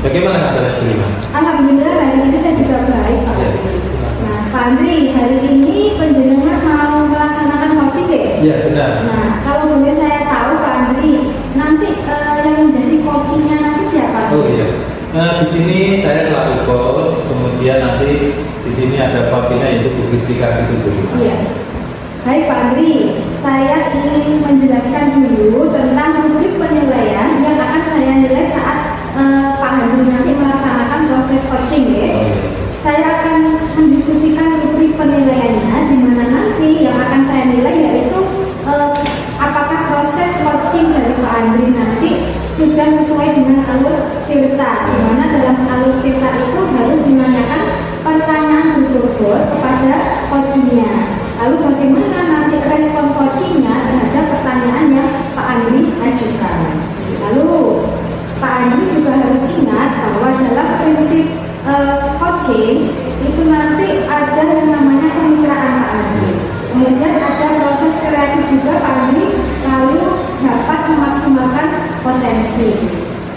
Bagaimana kabarnya Bima? Alhamdulillah hari ini saya juga baik, Pak. Ya. Nah, Pak Andri, hari ini penjenengan mau melaksanakan coaching ya? Iya, benar. Nah, kalau boleh saya tahu Pak Andri, nanti yang menjadi coachingnya nanti siapa? Oh iya. Nah, di sini saya selaku coach, kemudian nanti di sini ada coachingnya yaitu Bu Kristika gitu. Iya. Baik Pak Andri, saya ingin menjelaskan dulu tentang rubrik penilaian yang akan saya nilai saat Pak Andri nanti melaksanakan proses coaching ya. Oh, iya. Saya akan mendiskusikan rubrik penilaiannya, di mana nanti yang akan saya nilai yaitu apakah proses coaching dari Pak Andri nanti sudah sesuai dengan alur Tirta, di mana dalam alur Tirta itu harus menanyakan pertanyaan berikut kepada coachingnya. Lalu bagaimana nanti respon coachingnya terhadap pertanyaan yang Pak Andri ajukan. Lalu Pak Andri juga harus ingat bahwa dalam prinsip coaching itu nanti ada yang namanya kemitraan Pak Andri. Kemudian ada proses kreatif juga Pak Andri, lalu dapat memaksimalkan potensi.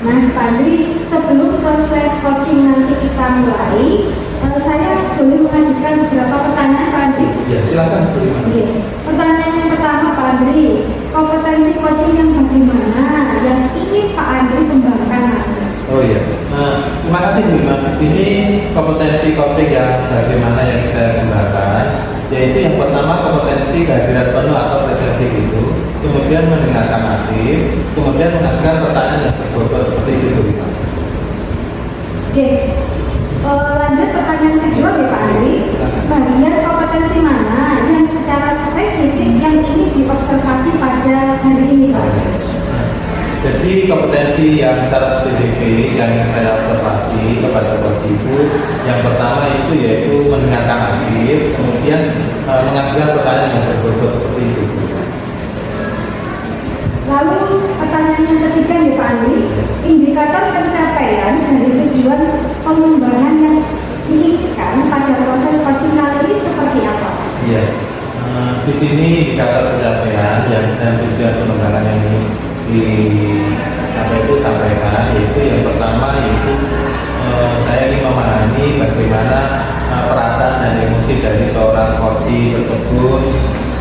Nah Pak Andri, sebelum proses coaching nanti kita mulai, saya boleh mengajukan beberapa pertanyaan Pak Andri? Ya, silakan Bima. Oke. Pertanyaan yang pertama Pak Andri, kompetensi coaching yang bagaimana yang ingin Pak Andri kembangkan nanti? Oh iya. Nah, terima kasih Bima. Di sini kompetensi coaching yang bagaimana yang kita kembangkan, yaitu yang pertama kompetensi kehadiran penuh atau presensi itu, kemudian mendengarkan aktif, kemudian mengajukan pertanyaan yang berbobot seperti itu Bima. Oke. Lanjut pertanyaan kedua ya Pak Andri, bagian kompetensi mana yang secara spesifik yang ingin diobservasi pada hari ini Pak? Jadi kompetensi yang secara spesifik yang saya observasi kepada coach itu, yang pertama itu yaitu mendengarkan aktif, kemudian mengajukan pertanyaan yang berbobot seperti itu. Lalu pertanyaan yang ketiga nih Pak Andri, indikator pencapaian dari tujuan pengembangan yang diinginkan pada proses coaching kali ini seperti apa? Iya. Di sini indikator pencapaian yang dan tujuan pengembangan yang sampaikan, yaitu yang pertama yaitu saya ingin memahami bagaimana perasaan dan emosi dari seorang coach tersebut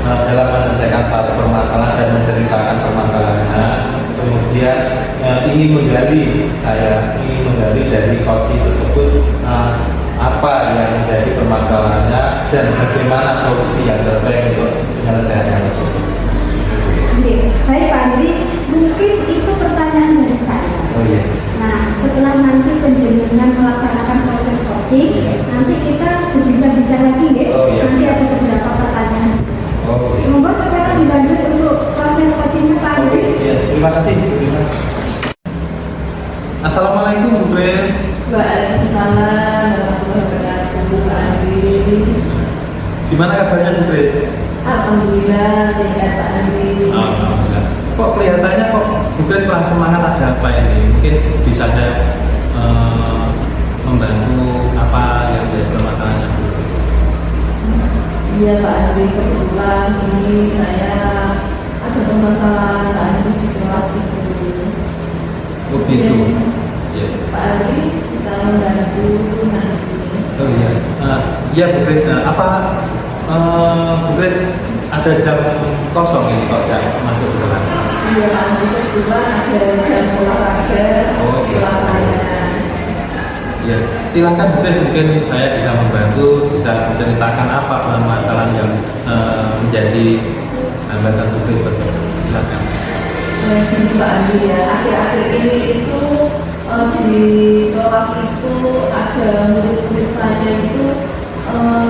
dalam menyelesaikan satu permasalahan dan menceritakan permasalahannya. Kemudian ingin menggali dari coach tersebut apa yang menjadi permasalahannya dan bagaimana solusi yang terbaik untuk menyelesaikan tersebut. Baik Pak Andri, mungkin itu pertanyaan dari saya. Oh iya. Nah, setelah nanti penjenengan melaksanakan proses coaching, nanti kita berbincang-bincang lagi ya. Oh, iya. Nanti ada beberapa pertanyaan. Oh iya. Semoga sekarang dilanjut untuk proses coachingnya Pak Andri. Iya, terima kasih. Assalamualaikum Bu Grace. Waalaikumsalam warahmatullahi wabarakatuh, Pak Andri. Gimana kabarnya Bu Grace? Alhamdulillah sehat Pak Andri. Alhamdulillah. Kok kelihatannya kok Bu Grace kurang semangat, ada apa ini? Mungkin bisa saya membantu apa yang menjadi permasalahannya Bu Grace? Iya Pak Andri, kebetulan ini saya ada permasalahan Pak Andri di kelas itu. Oh gitu. Iya. Pak Andri bisa membantu nanti. Oh iya. Iya Bu Grace. Apa Bu Grace ada jam kosong ini kok jam masuk ke kelas? Iya Pak Andri, kebetulan ada jam olahraga Oh, di iya. kelas saya. Ya, silakan Bu Grace, mungkin saya bisa membantu, bisa menceritakan apa permasalahan yang menjadi hambatan Bu Grace tersebut. Silakan. Gini Pak Andri ya, akhir-akhir ini itu di kelas itu ada murid-murid saya itu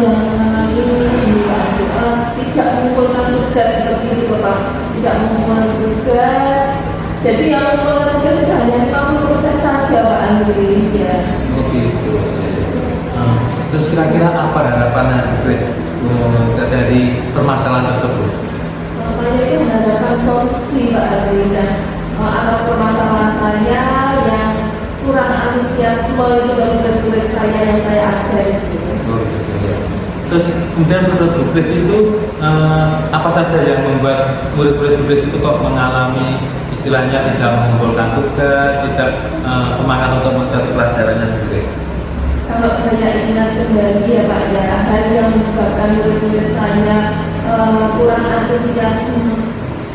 yang ini Pak Andri, tidak mengumpulkan tugas seperti itu Pak, tidak mengumpulkan tugas. Jadi yang mengumpulkan tugas sudah hanya 50% saja Pak Andri ya. Oh gitu. Terus kira-kira apa harapannya Bu Grace dari permasalahan tersebut? Saya itu mengharapkan solusi Pak Andri, dan atas permasalahan saya yang kurang antusiasme itu dari murid-murid saya yang saya ajar itu. Oh gitu ya. Terus kemudian menurut Bu Grace itu apa saja yang membuat murid-murid Bu Grace itu kok mengalami istilahnya tidak mengumpulkan tugas, tidak semangat untuk mencari pelajarannya Grace? Kalau saya ingat kembali ya Pak ya, hal yang menyebabkan murid-murid saya kurang antusias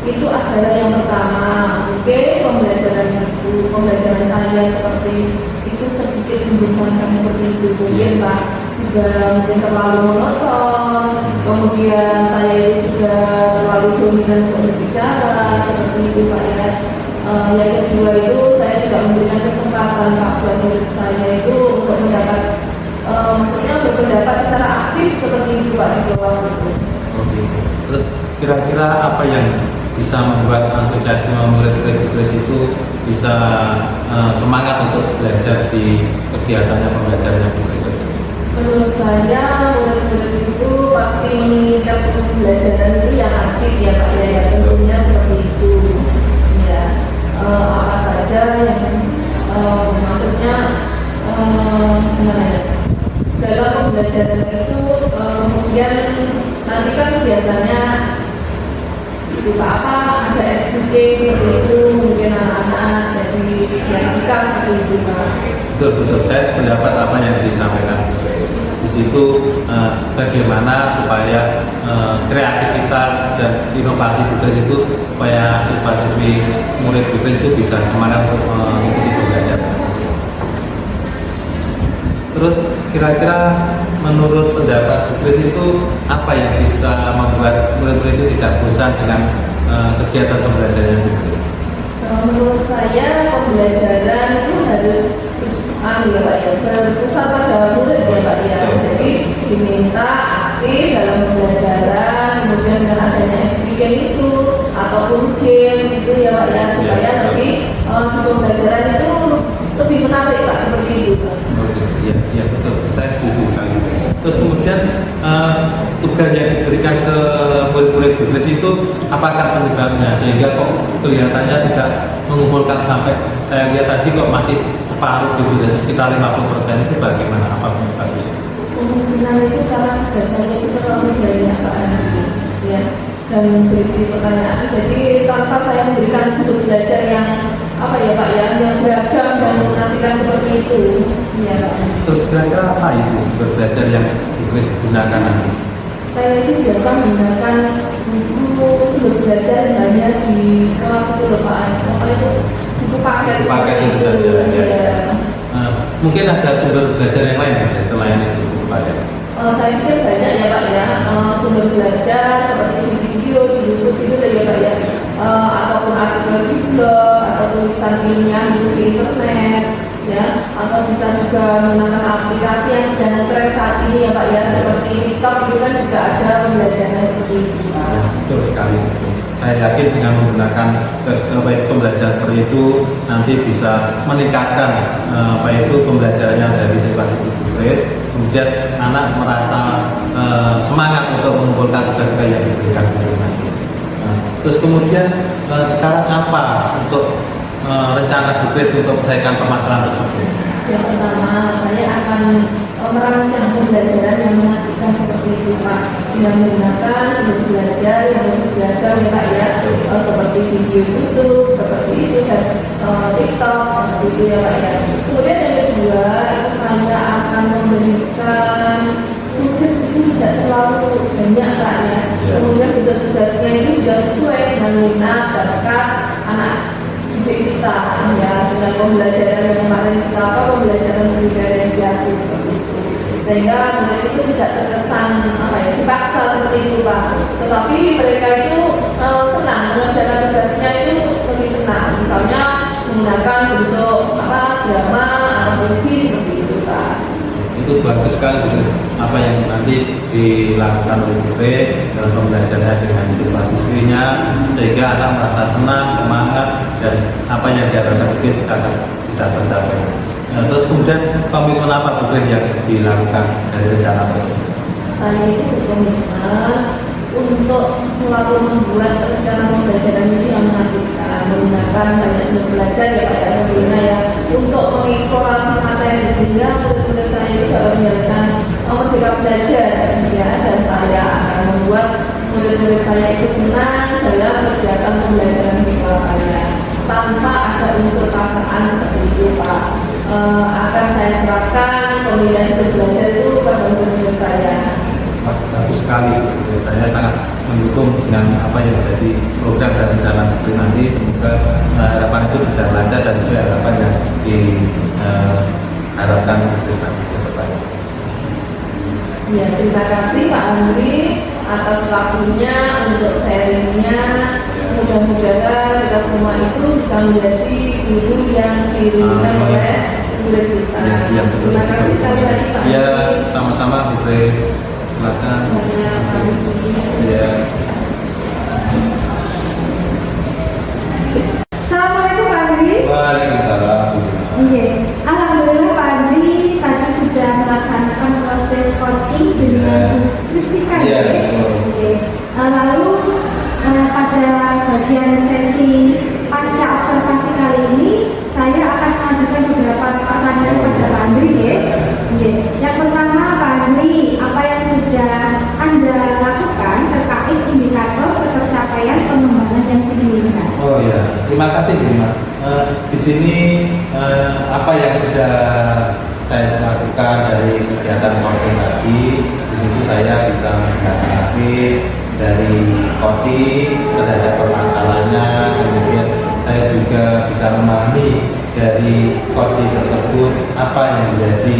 itu adalah yang pertama, mungkin pembelajaran saya seperti itu sedikit membosankan seperti itu, mungkin Pak juga mungkin terlalu monoton, kemudian saya juga terlalu dominan untuk berbicara seperti itu Pak ya. Yang kedua itu saya juga memberikan kesempatan Pak buat murid saya itu untuk mendapat maksudnya berpendapat secara aktif seperti itu Pak di kelas itu. Oke. Terus kira-kira apa yang bisa membuat antusiasme murid-murid itu bisa semangat untuk belajar di kegiatannya pembelajarannya berikut? Menurut saya murid-murid itu pasti menginginkan pembelajaran itu yang asik ya Pak ya, tentunya seperti itu ya. Apa saja yang maksudnya gimana ya, dalam pembelajaran itu kemudian nanti kan biasanya buka apa ada SPK seperti itu, mungkin anak-anak jadi diasihkan seperti itu Pak. Betul, saya sependapat apa yang disampaikan di situ. Bagaimana supaya kreativitas dan inovasi tugas itu supaya siswa-siswi murid tugas itu bisa semangat untuk mengikuti belajar. Terus kira-kira menurut pendapat tugas itu apa yang bisa membuat murid-murid itu tidak bosan dengan kegiatan pembelajaran tugas? Menurut saya pembelajaran itu harus berpusat pada murid ya Pak ya. Jadi diminta aktif dalam pembelajaran, kemudian dengan adanya speaking itu ataupun game itu ya Pak ya, supaya nanti di pembelajaran itu lebih menarik Pak, seperti itu Pak. Iya betul, saya setuju sekali. Terus kemudian tugas yang diberikan ke murid-murid tugas itu apakah penyebabnya sehingga kok kelihatannya tidak mengumpulkan sampai, saya lihat tadi kok masih separuh gitu, dan sekitar 50% itu bagaimana, apa penyebabnya? Kemungkinan itu karena biasanya itu terlalu banyak Pak ya, dan berisi pertanyaan, jadi tanpa saya memberikan sudut belajar yang apa ya Pak ya, yang beragam dan mengasihkan seperti itu ya Pak. Terus kira-kira apa itu sudut belajar yang digunakan nanti? Saya itu biasa menggunakan buku sudut belajar hanya di kelas itu loh Pak, apa itu buku paket itu saja ya. Mungkin ada sumber belajar yang lain ya, selain itu buku paket? Saya pikir banyak ya Pak ya, sumber belajar seperti di video, di YouTube itu ya Pak ya, ataupun artikel di blog, atau tulisan ilmiah di internet ya, atau bisa juga menggunakan aplikasi yang sedang tren saat ini ya Pak ya, seperti TikTok itu kan juga ada pembelajaran seperti itu Pak. Betul sekali. Saya yakin dengan menggunakan pembelajaran seperti itu nanti bisa meningkatkan pembelajarannya dari siswa-siswi tugas. Kemudian anak merasa semangat untuk mengumpulkan tugas yang diberikan nanti. Terus kemudian sekarang apa untuk rencana tugas untuk menyelesaikan permasalahan tersebut? Yang pertama, saya akan merancang pembelajaran yang mengasihkan seperti itu Pak, dengan menggunakan sumber belajar yang belajar ya Pak ya, seperti video YouTube, seperti itu, dan TikTok, seperti itu ya Pak ya. Kemudian yang kedua, itu saya akan memberikan tugas itu tidak terlalu banyak Pak ya. Kemudian tugas-tugasnya itu juga sesuai dengan minat bakat anak didik kita ya, dengan pembelajaran yang kemarin kita pembelajaran budaya yang biasa seperti itu, sehingga murid itu tidak terkesan dipaksa seperti itu Pak, tetapi mereka itu senang mengerjakan tugasnya, itu lebih senang, misalnya menggunakan bentuk drama atau puisi seperti itu Pak. Itu bagus sekali apa yang nanti dilakukan oleh murid dalam pembelajarannya dengan siswa-siswinya, sehingga anak merasa senang, semangat, dan apa yang diharapkan itu akan bisa tercapai. Terus kemudian komitmen apa tugas yang dilakukan dari rencana tersebut? Saya itu berkomitmen untuk selalu membuat rencana pembelajaran ini yang mengasihkan, menggunakan banyak sumber belajar ya Pak ya, tentunya ya, untuk mengeksplorasi materi sehingga murid-murid saya itu dapat menjalankan merdeka belajar ya, dan saya akan membuat murid-murid saya itu senang dalam kegiatan pembelajaran di kelas saya. tanpa ada unsur paksaan seperti itu Pak. Akan saya serahkan pemilihan belajar itu pada murid saya. Bagus sekali, saya sangat mendukung dengan apa yang menjadi program dan jalan nanti. Semoga harapan itu bisa lancar dan sesuai harapan yang diharapkan ke depan. Ya, terima kasih Pak Andri atas waktunya untuk sharingnya. Mudah-mudahan kita semua itu bisa menjadi guru yang diinginkan oleh murid kita. Ya, Terima kasih sekali lagi Pak Andri. Ya, sama-sama Bu Tri. Silakan. Saya pamit dulu. Ya. Assalamualaikum Pak Andri. Waalaikumsalam. Oke, alhamdulillah Pak Andri tadi sudah melaksanakan proses coaching dengan Kristika. Iya, ya? betul. Oke. Lalu pada bagian sesi pasca observasi kali ini saya akan mengajukan beberapa pertanyaan kepada Pak Andri ya. Oke. Yang pertama Pak Andri, apa yang sudah Anda lakukan terkait indikator ketercapaian pengembangan yang diinginkan? Oh ya, terima kasih Bima. Di sini apa yang sudah saya lakukan dari kegiatan coaching tadi, di situ saya bisa menghadapi dari coaching terhadap permasalahannya, kemudian saya juga bisa memahami dari coaching tersebut apa yang menjadi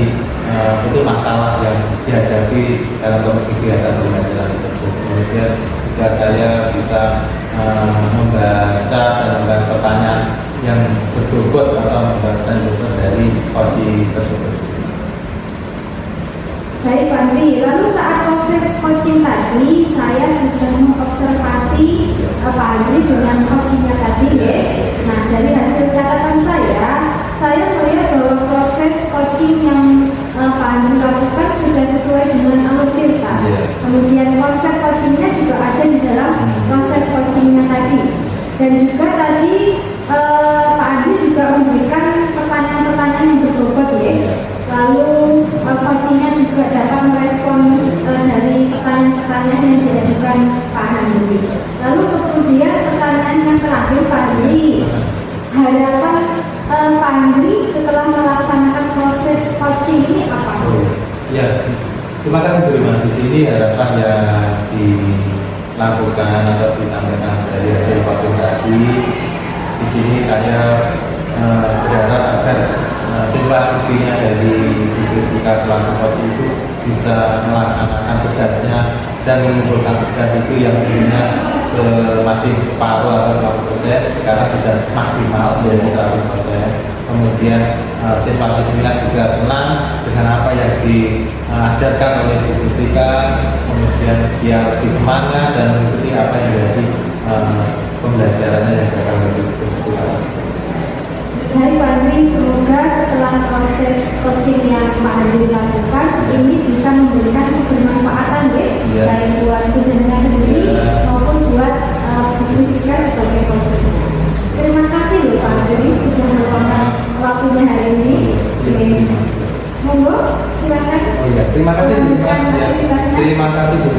itu masalah yang dihadapi dalam kegiatan pembelajaran tersebut. Kemudian juga saya bisa membaca dan membaca pertanyaan yang berbobot atau membaca bobot dari coaching tersebut. Baik Pak Andri, lalu saat proses coaching tadi saya sudah mengobservasi Pak Andri dengan coachingnya tadi ya. Nah dari hasil catatan saya melihat bahwa proses coaching yang Pak Andri lakukan sudah sesuai dengan alur kita. Kemudian konsep coachingnya juga ada di dalam proses coachingnya tadi. Dan juga tadi Pak Andri juga memberikan pertanyaan-pertanyaan yang berbobot ya. Lalu coachingnya juga dapat merespon dari pertanyaan-pertanyaan yang diajukan Pak Andri. Lalu kemudian pertanyaan yang terakhir Pak Andri, harapan Pak Andri setelah melaksanakan proses coaching ini apa? Ya, terima kasih Bu Rima. Di sini harapan yang dilakukan atau disampaikan dari hasil coaching tadi, di sini saya berharap agar siswa-siswinya dari Kristika selaku coaching itu bisa melaksanakan tugasnya dan mengumpulkan tugas itu yang dulunya masih separuh atau 50%, sekarang sudah maksimal menjadi 100%. Kemudian siswa-siswinya juga senang dengan apa yang diajarkan oleh Bu Kristika, kemudian dia lebih semangat dan mengikuti apa yang menjadi pembelajarannya yang dilakukan oleh Bu Kristika. Baik Pak Andri, semoga setelah proses coaching yang Pak Andri lakukan ini bisa memberikan kebermanfaatan ya, baik buat penjenengan sendiri maupun buat Kristika sebagai coaching. Terima kasih loh Pak Andri sudah meluangkan waktunya hari ini. Monggo silakan. Oh ya, terima kasih Bu Rima. Ya, terima kasih Bu